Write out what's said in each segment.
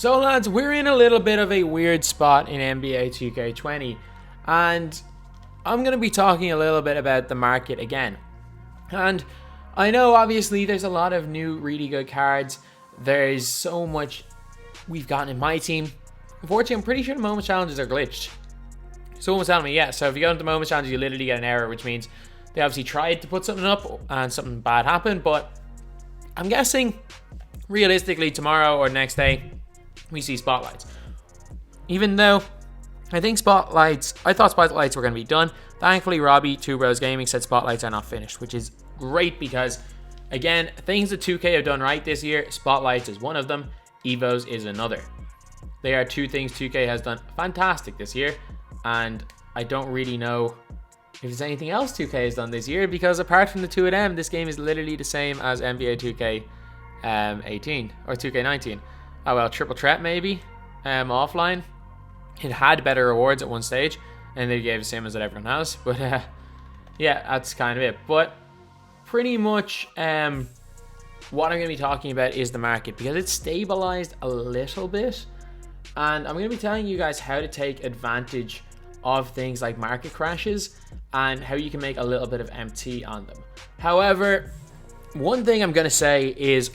So lads, we're in a little bit of a weird spot in NBA 2K20, and I'm going to be talking a little bit about the market again. And I know obviously there's a lot of new really good cards. There's so much we've gotten in my team. Unfortunately, I'm pretty sure the moment challenges are glitched. Someone was telling me, yeah, so if you go into the moment challenges, you literally get an error, which means they obviously tried to put something up and something bad happened. But I'm guessing realistically tomorrow or next day we see spotlights. Even though I thought spotlights were going to be done. Thankfully, Robbie, 2 Bros Gaming, said spotlights are not finished, which is great because, again, things that 2K have done right this year, spotlights is one of them, Evos is another. They are 2 things 2K has done fantastic this year, and I don't really know if there's anything else 2K has done this year, because apart from the 2 of them, this game is literally the same as NBA 2K18 or 2K19. Oh well, triple threat maybe, offline. It had better rewards at one stage, and they gave the same as that everyone has. But yeah, that's kind of it. But pretty much what I'm going to be talking about is the market, because it's stabilized a little bit, and I'm going to be telling you guys how to take advantage of things like market crashes and how you can make a little bit of MT on them. However, one thing I'm going to say is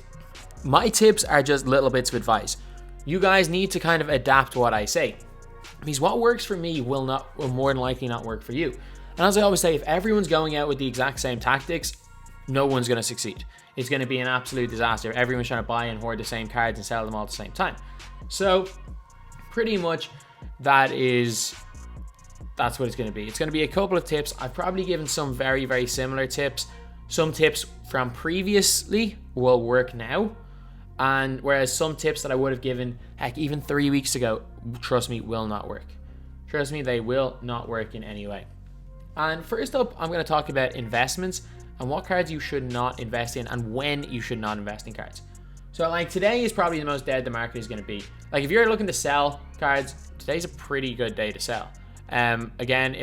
my tips are just little bits of advice. You guys need to kind of adapt what I say, because what works for me will more than likely not work for you. And as I always say, if everyone's going out with the exact same tactics, no one's going to succeed. It's going to be an absolute disaster. Everyone's trying to buy and hoard the same cards and sell them all at the same time. So pretty much that's what it's going to be. It's going to be a couple of tips. I've probably given some very, very similar tips. Some tips from previously will work now, and whereas some tips that I would have given, heck, even 3 weeks ago, trust me, will not work. Trust me, they will not work in any way. And first up, I'm going to talk about investments and what cards you should not invest in and when you should not invest in cards. So like today is probably the most dead the market is going to be. Like if you're looking to sell cards, today's a pretty good day to sell. Again,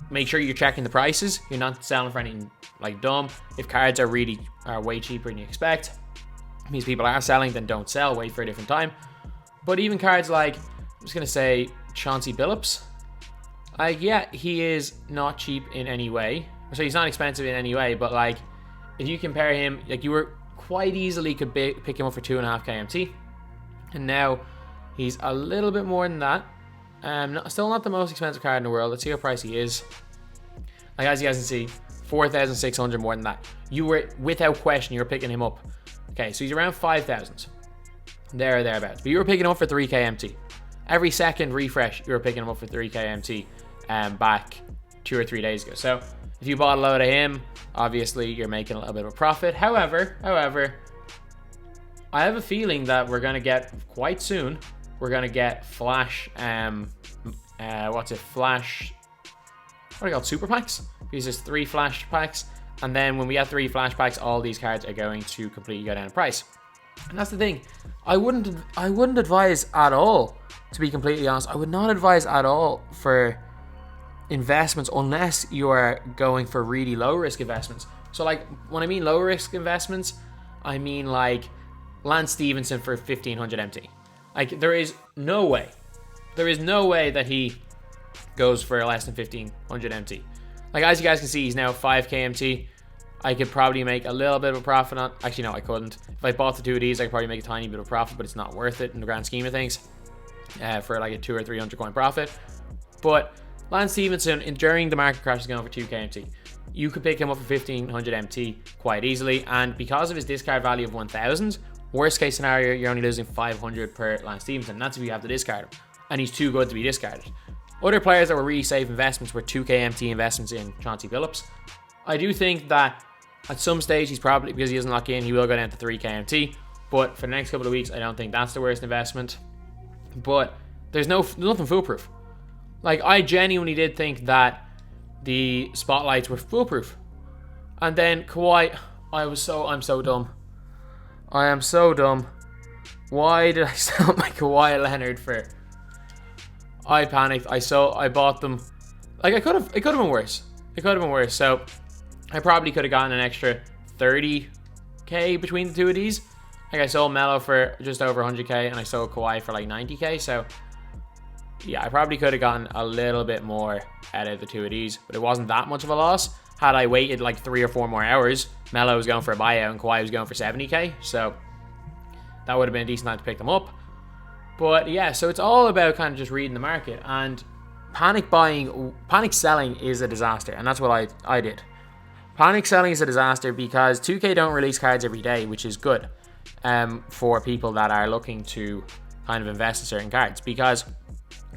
make sure you're checking the prices. You're not selling for anything like dumb. If cards are way cheaper than you expect, means people are selling, then don't sell, wait for a different time. But even cards like, I'm just going to say Chauncey Billups, like, yeah, he is not cheap in any way. So he's not expensive in any way, but like, if you compare him, like you were quite easily could pick him up for 2.5 KMT, and now he's a little bit more than that. Still not the most expensive card in the world. Let's see how pricey he is. Like as you guys can see, 4,600 more than that. You were, without question, you're picking him up. Okay, so he's around 5,000. Thereabouts. But you were picking him up for 3 KMT. Every second refresh, you were picking him up for 3 KMT back 2 or 3 days ago. So if you bought a load of him, obviously you're making a little bit of a profit. However, I have a feeling that we're going to get quite soon, we're going to get Flash, Flash, what are they called, super packs? Because there's 3 Flash packs. And then when we have 3 Flash packs, all these cards are going to completely go down in price. And that's the thing. I wouldn't advise at all, to be completely honest. I would not advise at all for investments unless you are going for really low risk investments. So like when I mean low risk investments, I mean like Lance Stevenson for 1,500 MT. Like there is no way that he goes for less than 1,500 MT. Like as you guys can see, he's now 5 KMT. I could probably make a little bit of a profit on. Actually, no, I couldn't. If I bought the 2 of these, I could probably make a tiny bit of profit, but it's not worth it in the grand scheme of things. For like a 200 or 300 coin profit. But Lance Stevenson, during the market crash, is going for 2 KMT. You could pick him up for 1,500 MT quite easily, and because of his discard value of 1,000, worst case scenario, you're only losing 500 per Lance Stevenson. That's if you have to discard him, and he's too good to be discarded. Other players that were really safe investments were 2 KMT investments in Chauncey Billups. I do think that at some stage he's probably, because he doesn't lock in, he will go down to 3 KMT. But for the next couple of weeks, I don't think that's the worst investment. But there's nothing foolproof. Like I genuinely did think that the spotlights were foolproof. And then Kawhi, I'm so dumb. I am so dumb. Why did I sell my Kawhi Leonard for? I panicked. I bought them. Like it could have been worse. So I probably could have gotten an extra 30k between the 2 of these. Like I sold Melo for just over 100k and I sold Kawhi for like 90k. So yeah, I probably could have gotten a little bit more out of the two of these, but it wasn't that much of a loss. Had I waited like 3 or 4 more hours, Melo was going for a buyout and Kawhi was going for 70k. So that would have been a decent time to pick them up. But yeah, so it's all about kind of just reading the market, and panic selling is a disaster, and that's what I did. Panic selling is a disaster because 2K don't release cards every day, which is good for people that are looking to kind of invest in certain cards, because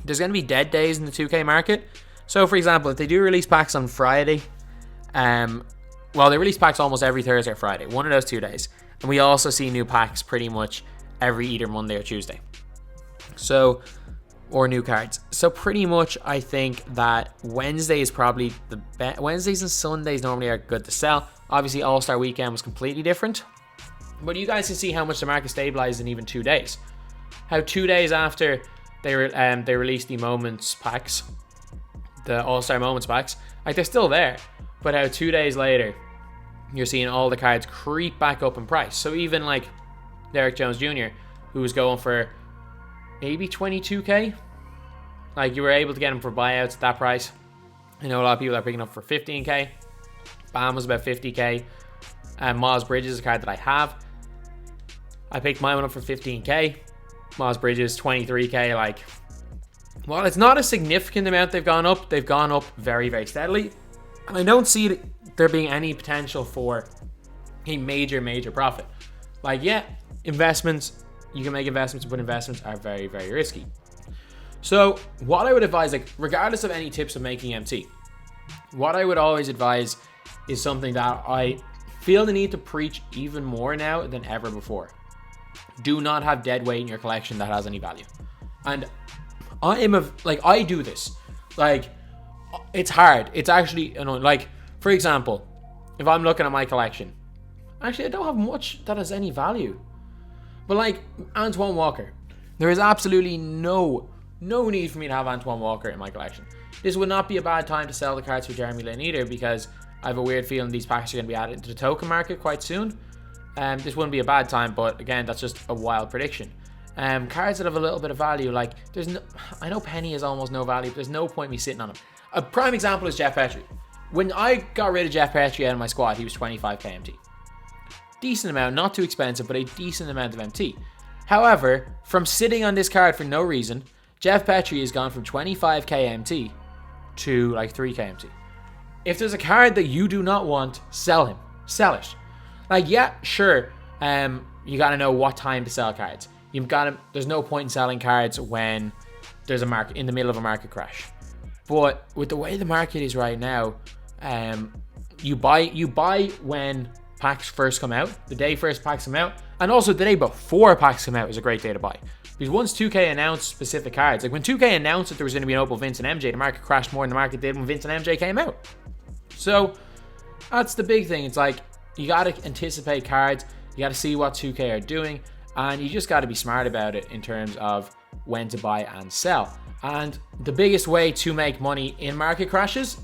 there's going to be dead days in the 2K market. So for example, if they do release packs on Friday, well, they release packs almost every Thursday or Friday, one of those 2 days, and we also see new packs pretty much every either Monday or Tuesday. So, or new cards. So pretty much I think that Wednesday is probably the best. Wednesdays and Sundays normally are good to sell. Obviously All-Star Weekend was completely different, but you guys can see how much the market stabilized in even 2 days. How 2 days after they released the Moments packs, the All-Star Moments packs, like they're still there, but how 2 days later you're seeing all the cards creep back up in price. So even like Derrick Jones Jr., who was going for maybe 22k, like you were able to get him for buyouts at that price. I know a lot of people are picking up for 15k. Bam was about 50k. Miles Bridges is a card that I have. I picked my one up for 15k. Miles Bridges 23k. Like, well, it's not a significant amount they've gone up. They've gone up very, very steadily, and I don't see there being any potential for a major profit. Like, yeah, investments. You can make investments, but investments are very, very risky. So what I would advise, like regardless of any tips of making MT, what I would always advise is something that I feel the need to preach even more now than ever before. Do not have dead weight in your collection that has any value. And I do this. Like, it's hard. It's actually, you know, like, for example, if I'm looking at my collection, actually I don't have much that has any value. But like Antoine Walker, there is absolutely no need for me to have Antoine Walker in my collection. This would not be a bad time to sell the cards for Jeremy Lin either, because I have a weird feeling these packs are going to be added to the token market quite soon. This wouldn't be a bad time, but again, that's just a wild prediction. Cards that have a little bit of value, like I know Penny has almost no value, but there's no point me sitting on him. A prime example is Jeff Petrie. When I got rid of Jeff Petrie out of my squad, he was 25k MT. Decent amount, not too expensive, but a decent amount of MT. However, from sitting on this card for no reason, Jeff Petrie has gone from 25k MT to like 3k MT. If there's a card that you do not want, sell him. Sell it. Like, yeah, sure. You gotta know what time to sell cards. There's no point in selling cards when there's a market in the middle of a market crash. But with the way the market is right now, you buy when packs first come out, the day first packs come out, and also the day before packs come out is a great day to buy. Because once 2K announced specific cards, like when 2K announced that there was going to be an Opal Vince and MJ, the market crashed more than the market did when Vince and MJ came out. So that's the big thing. It's like you got to anticipate cards, you got to see what 2K are doing, and you just got to be smart about it in terms of when to buy and sell. And the biggest way to make money in market crashes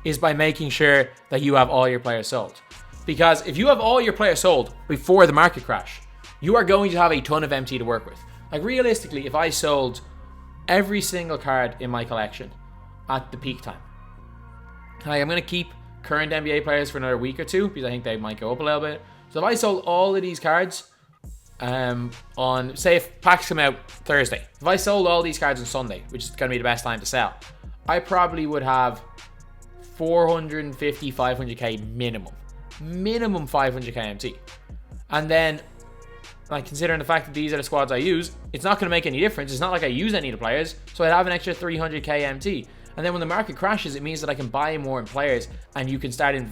is by making sure that you have all your players sold. Because if you have all your players sold before the market crash, you are going to have a ton of MT to work with. Like realistically, if I sold every single card in my collection at the peak time, like I'm going to keep current NBA players for another week or two because I think they might go up a little bit. So if I sold all of these cards on, say if packs come out Thursday, if I sold all these cards on Sunday, which is going to be the best time to sell, I probably would have 450, 500k minimum 500k MT. And then, like, considering the fact that these are the squads I use, it's not going to make any difference. It's not like I use any of the players, so I'd have an extra 300k MT. And then when the market crashes, it means that I can buy more in players, and you can start you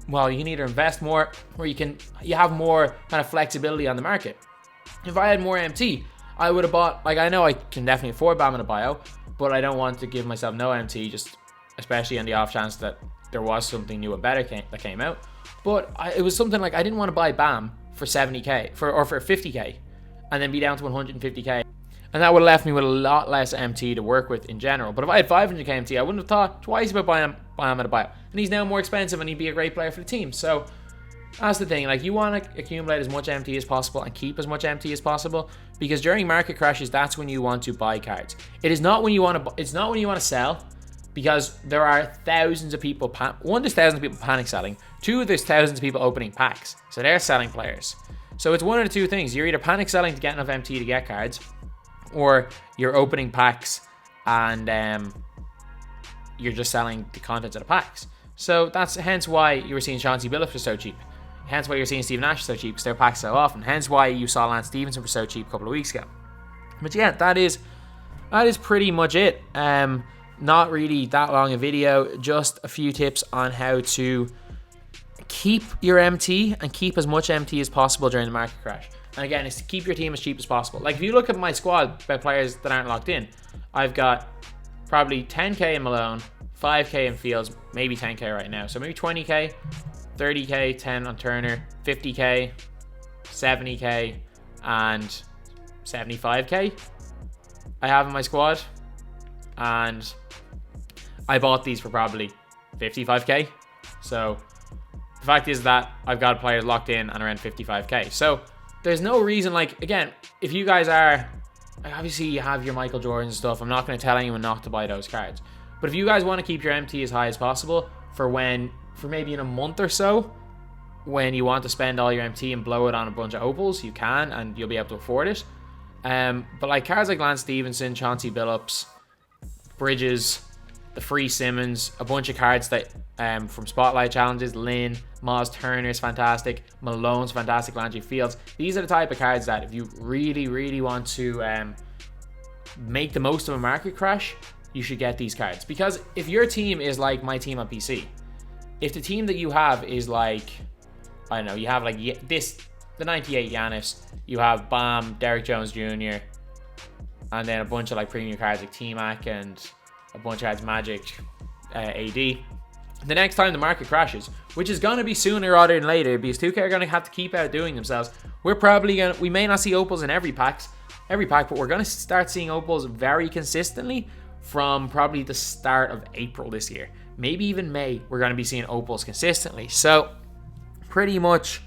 can either invest more, or you have more kind of flexibility on the market. If I had more MT, I would have bought, like, I know I can definitely afford Bam in a bio, but I don't want to give myself no MT, just especially on the off chance that there was something new and better that came out. But it was something like I didn't want to buy Bam for 70k or for 50k and then be down to 150k, and that would have left me with a lot less MT to work with in general. But if I had 500k MT, I wouldn't have thought twice about buying Bam at a buyout, and he's now more expensive and he'd be a great player for the team. So That's the thing. Like, you want to accumulate as much MT as possible and keep as much MT as possible, because during market crashes, that's when you want to buy cards. It is not when you want to. It's not when you want to sell, because there are thousands of people. One, there's thousands of people panic selling. Two, there's thousands of people opening packs, so they're selling players. So it's one of the two things. You're either panic selling to get enough MT to get cards, or you're opening packs and you're just selling the contents of the packs. So that's hence why you were seeing Chauncey Billups for so cheap. Hence why you're seeing Steve Nash so cheap, because their packs so often. Hence why you saw Lance Stevenson for so cheap a couple of weeks ago. But yeah, that is pretty much it. Not really that long a video, just a few tips on how to keep your MT and keep as much MT as possible during the market crash. And again, it's to keep your team as cheap as possible. Like, if you look at my squad by players that aren't locked in, I've got probably 10k in Malone, 5k in Fields, maybe 10k right now. So maybe 20k, 30k, 10 on Turner, 50k, 70k, and 75k I have in my squad. And I bought these for probably 55k. So the fact is that I've got players locked in and around 55k. So there's no reason, like, again, if you guys are, obviously you have your Michael Jordans and stuff, I'm not going to tell anyone not to buy those cards. But if you guys want to keep your MT as high as possible for maybe in a month or so, when you want to spend all your MT and blow it on a bunch of opals, you can, and you'll be able to afford it. But like cards like Lance Stevenson, Chauncey Billups, Bridges, the free Simmons, a bunch of cards that from Spotlight Challenges, Lynn, Miles Turner's fantastic, Malone's fantastic, Landry Fields. These are the type of cards that if you really, really want to make the most of a market crash, you should get these cards. Because if your team is like my team on PC, if the team that you have is like, I don't know, you have like the 98 Giannis, you have Bam, Derrick Jones Jr., and then a bunch of like premium cards like T-Mac and a bunch of cards Magic, AD. The next time the market crashes, which is going to be sooner rather than later, because 2K are going to have to keep outdoing themselves, we may not see opals in every pack, but we're going to start seeing opals very consistently from probably the start of April this year. Maybe even May, we're going to be seeing opals consistently. So pretty much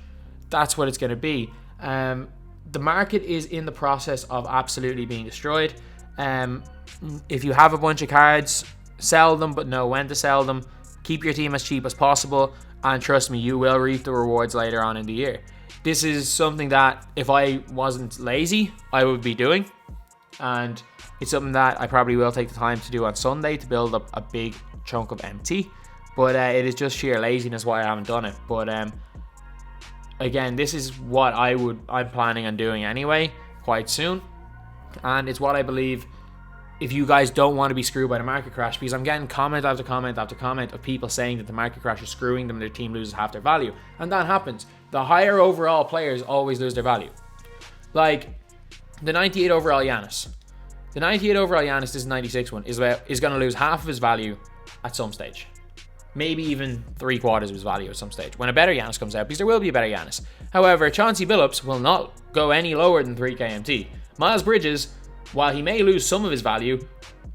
that's what it's going to be. The market is in the process of absolutely being destroyed. If you have a bunch of cards, sell them, but know when to sell them. Keep your team as cheap as possible, and trust me, you will reap the rewards later on in the year. This is something that if I wasn't lazy, I would be doing, and it's something that I probably will take the time to do on Sunday to build up a big chunk of MT, but it is just sheer laziness why I haven't done it. But again, this is what I'm planning on doing anyway, quite soon, and it's what I believe. If you guys don't want to be screwed by the market crash, because I'm getting comment after comment after comment of people saying that the market crash is screwing them, their team loses half their value, and that happens. The higher overall players always lose their value. Like the 98 overall Giannis. The 98 overall Giannis, this is 96 one, is going to lose half of his value at some stage. Maybe even 3/4 of his value at some stage when a better Giannis comes out, because there will be a better Giannis. However, Chauncey Billups will not go any lower than 3k MT. Miles Bridges, while he may lose some of his value,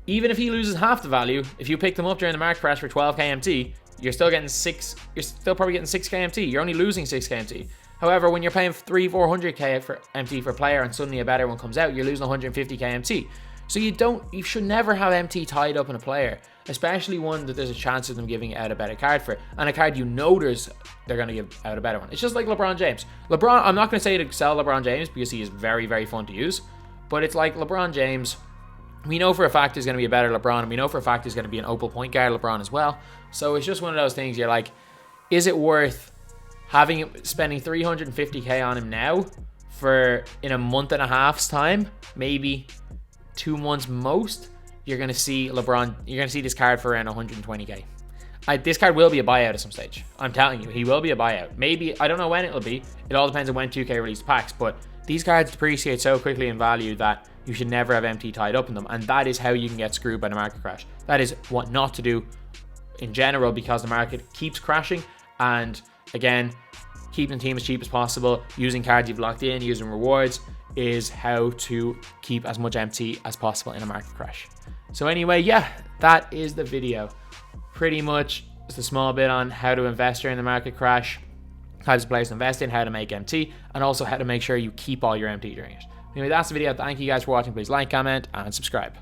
even if he loses half the value, if you pick them up during the market crash for 12k MT, you're still probably getting 6k MT. You're only losing 6k MT. However, when you're paying 300-400k for MT for a player and suddenly a better one comes out, you're losing 150k MT. So you should never have MT tied up in a player, especially one that there's a chance of them giving out a better card for, and a card they're going to give out a better one. It's just like LeBron James. I'm not going to say to sell LeBron James because he is very, very fun to use, but it's like LeBron James. We know for a fact he's going to be a better LeBron, and we know for a fact he's going to be an opal point guard LeBron as well. So it's just one of those things. You're like, is it worth spending 350k on him now for in a month and a half's time, maybe 2 months most? You're going to see this card for around 120k. This card will be a buyout at some stage. I'm telling you, he will be a buyout. Maybe, I don't know when it'll be. It all depends on when 2K release packs, but these cards depreciate so quickly in value that you should never have MT tied up in them, and that is how you can get screwed by the market crash. That is what not to do in general, because the market keeps crashing. And again, keeping the team as cheap as possible, using cards you've locked in, using rewards, is how to keep as much MT as possible in a market crash. So anyway, yeah, that is the video. Pretty much just a small bit on how to invest during the market crash. types of players to invest in, how to make MT, and also how to make sure you keep all your MT during it. Anyway, that's the video. Thank you guys for watching. Please like, comment, and subscribe.